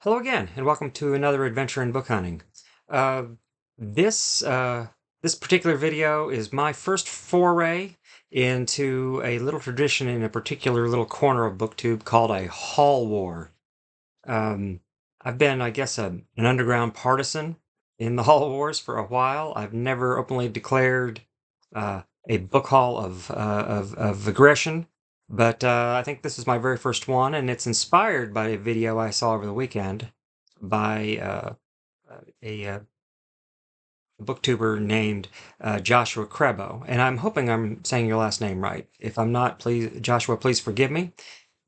Hello again, and welcome to another adventure in book hunting. Uh, this particular video is my first foray into a little tradition in a particular little corner of BookTube called a haul war. Um, I've been, I guess, an underground partisan in the haul wars for a while. I've never openly declared a book haul of aggression, but I think this is my very first one, and it's inspired by a video I saw over the weekend by a booktuber named Joshua Crebo. And I'm hoping I'm saying your last name right. If I'm not, please, Joshua, please forgive me.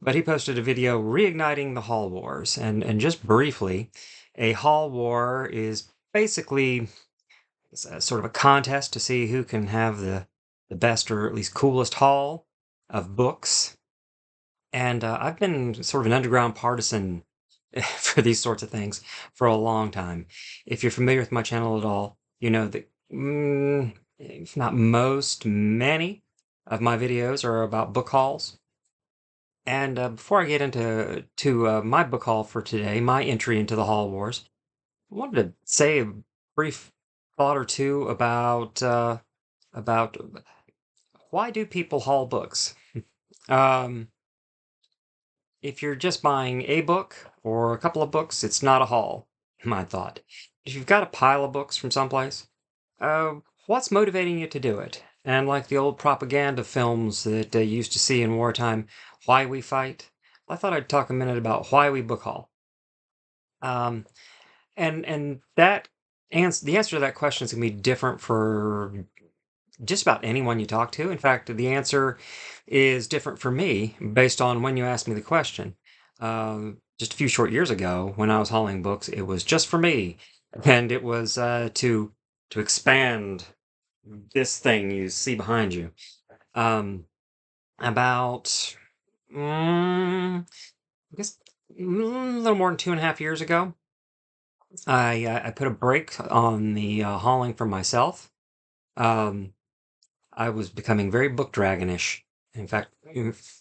But he posted a video reigniting the haul wars. And just briefly, a haul war is basically sort of a contest to see who can have the best or at least coolest haul of books. And I've been sort of an underground partisan for these sorts of things for a long time. If you're familiar with my channel at all, you know that, if not most, many of my videos are about book hauls. And before I get into my book haul for today, my entry into the haul wars, I wanted to say a brief thought or two about why do people haul books. Um, If you're just buying a book or a couple of books, it's not a haul, my thought. If you've got a pile of books from someplace, uh, what's motivating you to do it? And like the old propaganda films that you used to see in wartime, Why We Fight, I thought I'd talk a minute about why we book haul. Um, and the answer to that question is going to be different for just about anyone you talk to. In fact, the answer is different for me based on when you asked me the question. Just a few short years ago, when I was hauling books, it was just for me, and it was to expand this thing you see behind you. Um, about I guess a little more than 2.5 years ago, I put a brake on the hauling for myself. Um, I was becoming very book dragonish. In fact,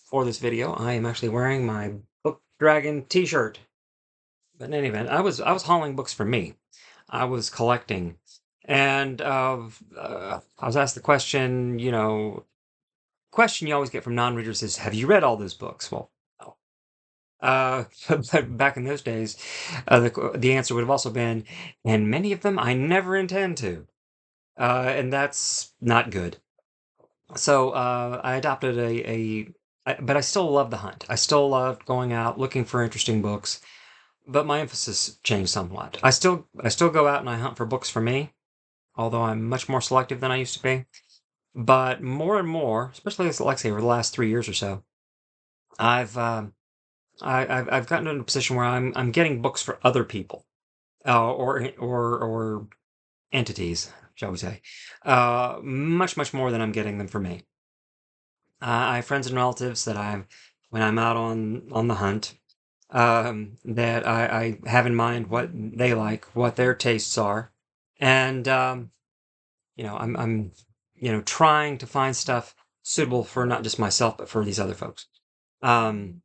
for this video, I am actually wearing my book dragon T-shirt. But in any event, I was hauling books for me. I was collecting, and I was asked the question. Question you always get from non-readers is, "Have you read all those books?" Well, no. But back in those days, the answer would have also been, "And many of them I never intend to," and that's not good. So I adopted but I still love the hunt. I still love going out looking for interesting books, but my emphasis changed somewhat. I still go out and I hunt for books for me, although I'm much more selective than I used to be. But more and more, especially like I say over the last 3 years or so, I've I've gotten in a position where I'm getting books for other people, or entities, shall we say, much more than I'm getting them for me. I have friends and relatives that when I'm out on the hunt, that I have in mind what they like, what their tastes are, and I'm trying to find stuff suitable for not just myself but for these other folks. Um,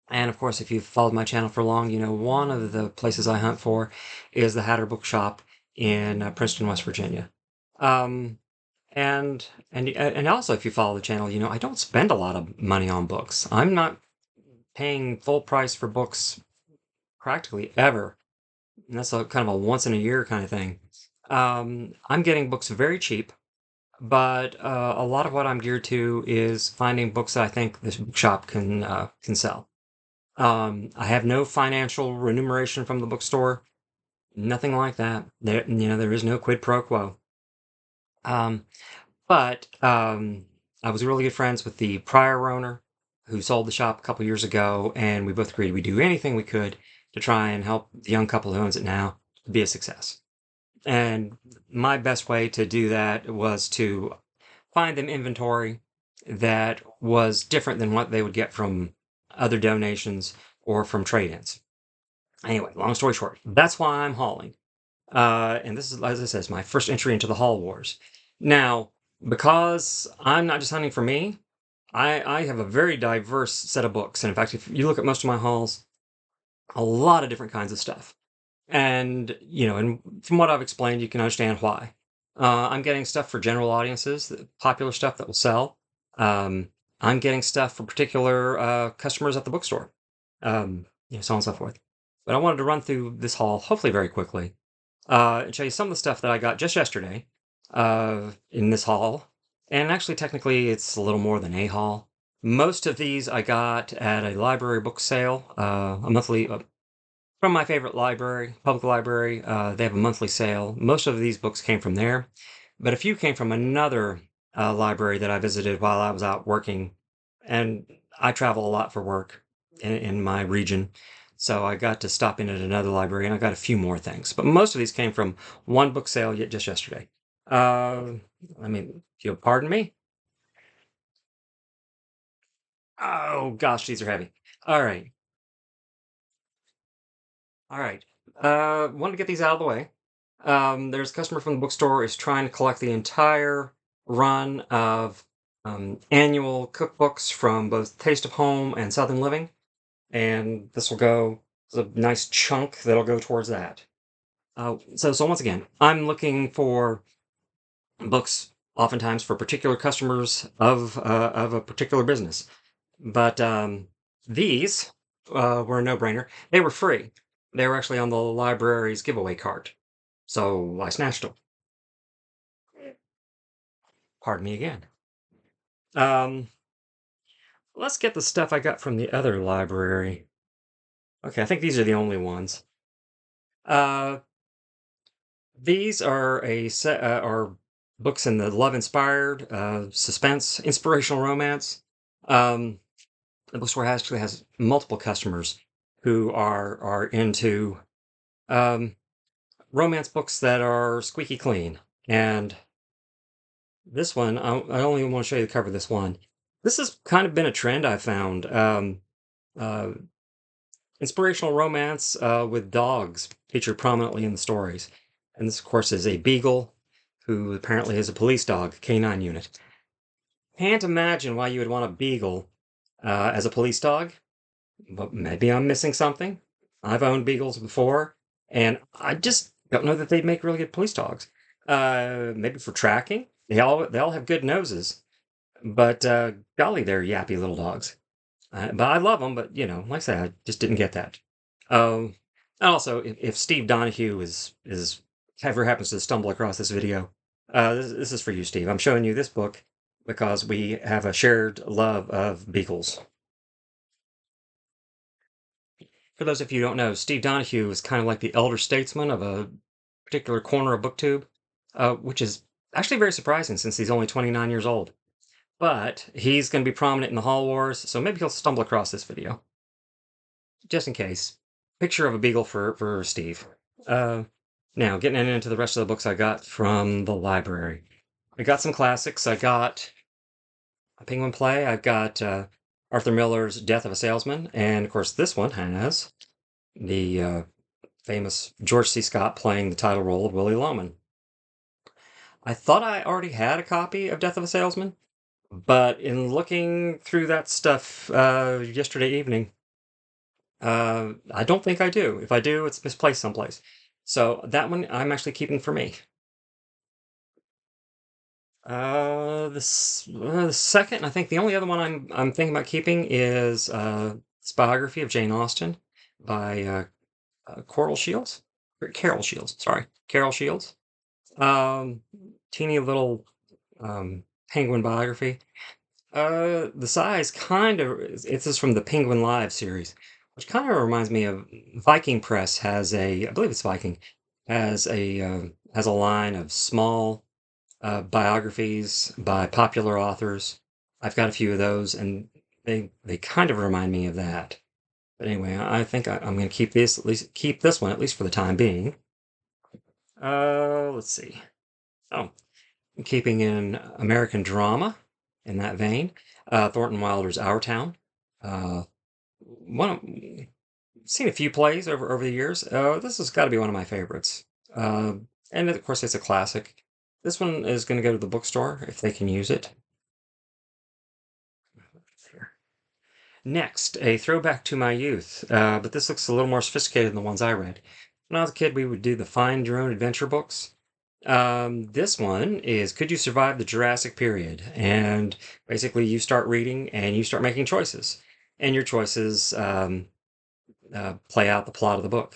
and of course, if you've followed my channel for long, you know one of the places I hunt for is the Hatter Bookshop in Princeton, West Virginia. Um, and also, if you follow the channel, you know I don't spend a lot of money on books. I'm not paying full price for books practically ever. And that's a kind of a once in a year kind of thing. I'm getting books very cheap, but a lot of what I'm geared to is finding books that I think this bookshop can sell. I have no financial remuneration from the bookstore, nothing like that. There is no quid pro quo. Um, but I was really good friends with the prior owner who sold the shop a couple years ago, and we both agreed we'd do anything we could to try and help the young couple who owns it now be a success. And my best way to do that was to find them inventory that was different than what they would get from other donations or from trade-ins. Anyway, long story short, that's why I'm hauling. And this is, as I said, is my first entry into the haul wars. Now, because I'm not just hunting for me, I have a very diverse set of books. And in fact, if you look at most of my hauls, a lot of different kinds of stuff. And, and from what I've explained, you can understand why. I'm getting stuff for general audiences, popular stuff that will sell. Um, I'm getting stuff for particular customers at the bookstore, so on and so forth. But I wanted to run through this haul, hopefully very quickly, and show you some of the stuff that I got just yesterday in this haul. And actually, technically, it's a little more than a haul. Most of these I got at a library book sale, a monthly from my favorite library, public library. They have a monthly sale. Most of these books came from there, but a few came from another library that I visited while I was out working. And I travel a lot for work in my region. So I got to stop in at another library and I got a few more things. But most of these came from one book sale yet just yesterday. Uh, if you'll pardon me. Oh gosh, these are heavy. All right. All right. Wanted to get these out of the way. There's a customer from the bookstore is trying to collect the entire run of annual cookbooks from both Taste of Home and Southern Living, and this will go a nice chunk that'll go towards that. So once again, I'm looking for books oftentimes for particular customers of a particular business, but these were a no-brainer. They were free. They were actually on the library's giveaway cart, so I snatched them. Pardon me again. Um, let's get the stuff I got from the other library. Okay, I think these are the only ones. Uh, these are a set are books in the love-inspired, suspense, inspirational romance. Um, the bookstore actually has multiple customers who are into um, romance books that are squeaky clean. And this one, I only want to show you the cover of this one. This has kind of been a trend I've found. Uh, Inspirational romance with dogs featured prominently in the stories. And this, of course, is a beagle who apparently is a police dog, canine unit. Can't imagine why you would want a beagle as a police dog, but maybe I'm missing something. I've owned beagles before, and I just don't know that they'd make really good police dogs. Maybe for tracking. They all have good noses, but golly, they're yappy little dogs. But I love them. But like I said, I just didn't get that. Um, and also, if Steve Donahue is ever happens to stumble across this video, this is for you, Steve. I'm showing you this book because we have a shared love of beagles. For those of you who don't know, Steve Donahue is kind of like the elder statesman of a particular corner of BookTube, which is actually very surprising since he's only 29 years old. But he's going to be prominent in the Hall Wars, so maybe he'll stumble across this video. Just in case. Picture of a beagle for Steve. Uh, Now, getting into the rest of the books I got from the library. I got some classics. I got a Penguin play. I've got Arthur Miller's Death of a Salesman. And, of course, this one has the famous George C. Scott playing the title role of Willie Loman. I thought I already had a copy of Death of a Salesman, but in looking through that stuff yesterday evening, I don't think I do. If I do, it's misplaced someplace. So that one I'm actually keeping for me. The second, I think the only other one I'm thinking about keeping is this biography of Jane Austen by Coral Shields, or Carol Shields. Sorry, Carol Shields. Um, Teeny little penguin biography. The size kind of it's just from the Penguin Live series, which kind of reminds me of Viking Press has I believe it's Viking, has a line of small biographies by popular authors. I've got a few of those, and they kind of remind me of that. But anyway, I think I'm going to keep this one at least for the time being. Let's see. Oh, keeping in American drama in that vein, Thornton Wilder's Our Town. Uh, one of, Seen a few plays over the years. This has got to be one of my favorites. And of course, it's a classic. This one is going to go to the bookstore if they can use it. Next, a throwback to my youth, but this looks a little more sophisticated than the ones I read. When I was a kid, we would do the Find Your Own Adventure books. This one is Could You Survive the Jurassic Period? And basically, you start reading and you start making choices, and your choices play out the plot of the book.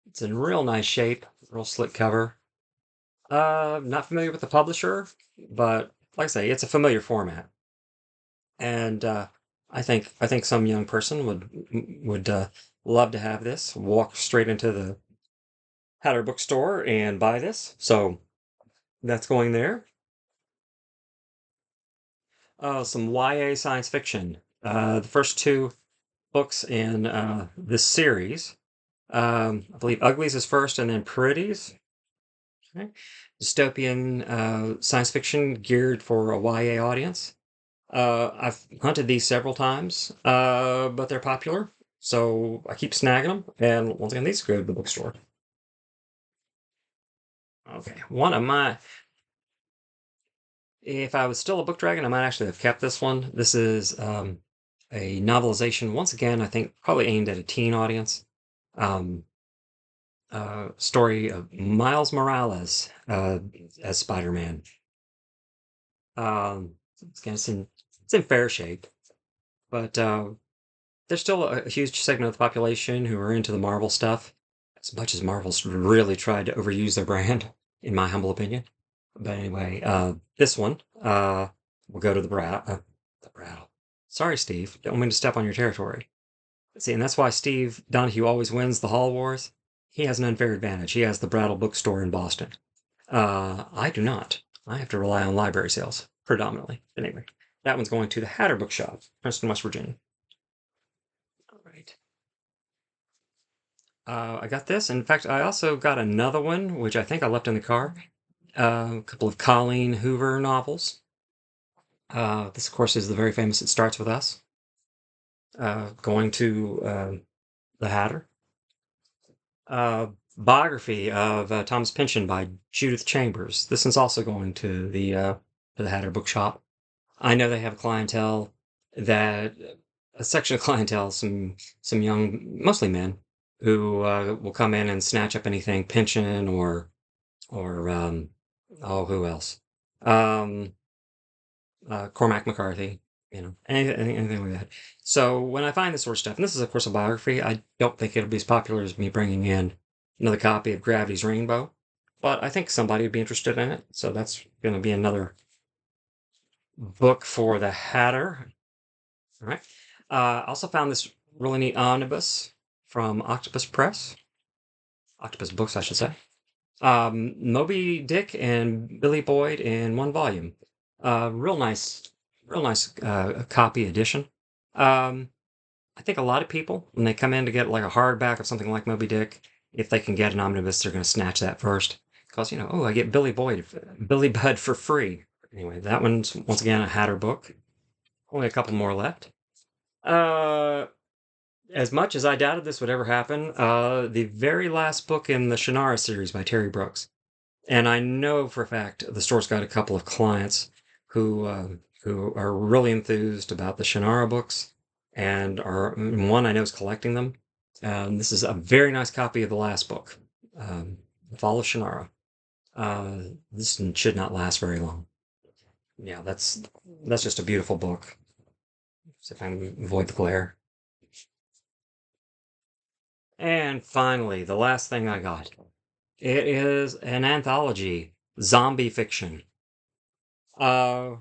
It's in real nice shape, real slick cover. Not familiar with the publisher, but like I say, it's a familiar format, and I think some young person would love to have this. Walk straight into the Hatter bookstore and buy this. So that's going there. Some YA science fiction. The first two books in this series. I believe Uglies is first, and then Pretties. Okay. Dystopian science fiction geared for a YA audience. I've hunted these several times, but they're popular, so I keep snagging them. And once again, these go to the bookstore. Okay, if I was still a book dragon, I might actually have kept this one. This is a novelization, once again, I think probably aimed at a teen audience. Um, Story of Miles Morales as Spider-Man. Again, it's in fair shape, but there's still a huge segment of the population who are into the Marvel stuff, as much as Marvel's really tried to overuse their brand, in my humble opinion. But anyway, this one will go to the Brattle. Sorry, Steve. Don't mean to step on your territory. See, and that's why Steve Donahue always wins the Hall Wars. He has an unfair advantage. He has the Brattle bookstore in Boston. I do not. I have to rely on library sales predominantly. But anyway, that one's going to the Hatter Bookshop, Princeton, West Virginia. All right. I got this. In fact, I also got another one, which I think I left in the car. A couple of Colleen Hoover novels. This, of course, is the very famous It Starts With Us. Going to the Hatter. Biography of Thomas Pynchon by Judith Chambers. This one's also going to the Hatter Bookshop. I know they have clientele that a section of clientele, some young, mostly men, who will come in and snatch up anything Pynchon or oh, who else? Um, Cormac McCarthy, anything like that. So when I find this sort of stuff, and this is of course a biography, I don't think it'll be as popular as me bringing in another copy of Gravity's Rainbow, but I think somebody would be interested in it. So that's going to be another book for the Hatter. All right. I also found this really neat omnibus from Octopus Press, Octopus Books, I should say. Moby Dick and Billy Boyd in one volume. Real nice copy edition. Um, I think a lot of people, when they come in to get like a hardback of something like Moby Dick, if they can get an omnibus, they're going to snatch that first. Because, oh, I get Billy Budd for free. Anyway, that one's, once again, a Hatter book. Only a couple more left. As much as I doubted this would ever happen, the very last book in the Shannara series by Terry Brooks. And I know for a fact the store's got a couple of clients who are really enthused about the Shannara books, and one I know is collecting them. This is a very nice copy of the last book, The Fall of Shannara. This should not last very long. Yeah, that's just a beautiful book. See if I can avoid the glare. And finally, the last thing I got. It is an anthology, zombie fiction. When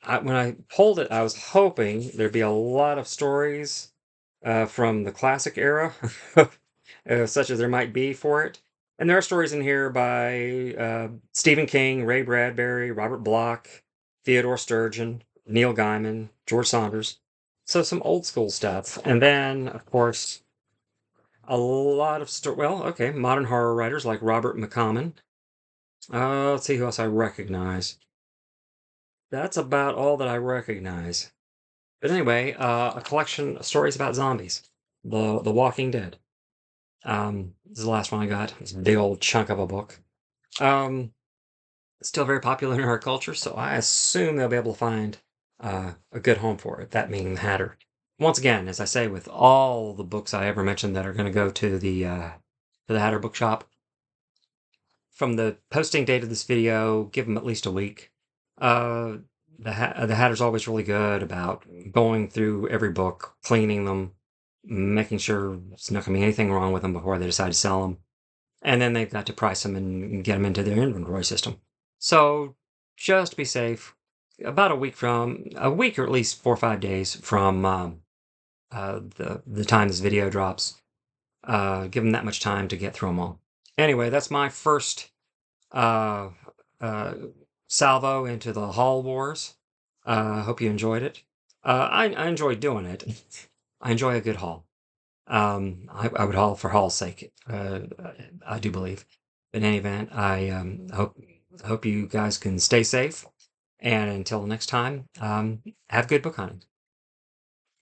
I pulled it, I was hoping there'd be a lot of stories from the classic era, such as there might be for it. And there are stories in here by Stephen King, Ray Bradbury, Robert Bloch, Theodore Sturgeon, Neil Gaiman, George Saunders. So some old school stuff. And then, of course, a lot of modern horror writers like Robert McCommon. Let's see who else I recognize. That's about all that I recognize. But anyway, a collection of stories about zombies. The Walking Dead. This is the last one I got. It's a big old chunk of a book. It's still very popular in our culture, so I assume they'll be able to find a good home for it. That meaning the Hatter. once again, as I say, with all the books I ever mentioned that are going to go to the Hatter Bookshop, from the posting date of this video, give them at least a week. Uh, the Hatter's always really good about going through every book, cleaning them, making sure there's not going to be anything wrong with them before they decide to sell them. And then they've got to price them and get them into their inventory system. So just be safe. About a week or at least 4 or 5 days from the time this video drops. Give them that much time to get through them all. Anyway, that's my first uh, uh, salvo into the haul wars. Hope you enjoyed it. I enjoyed doing it. I enjoy a good haul. I would haul for haul's sake. I do believe. In any event, I hope you guys can stay safe. And until next time, have good book hunting.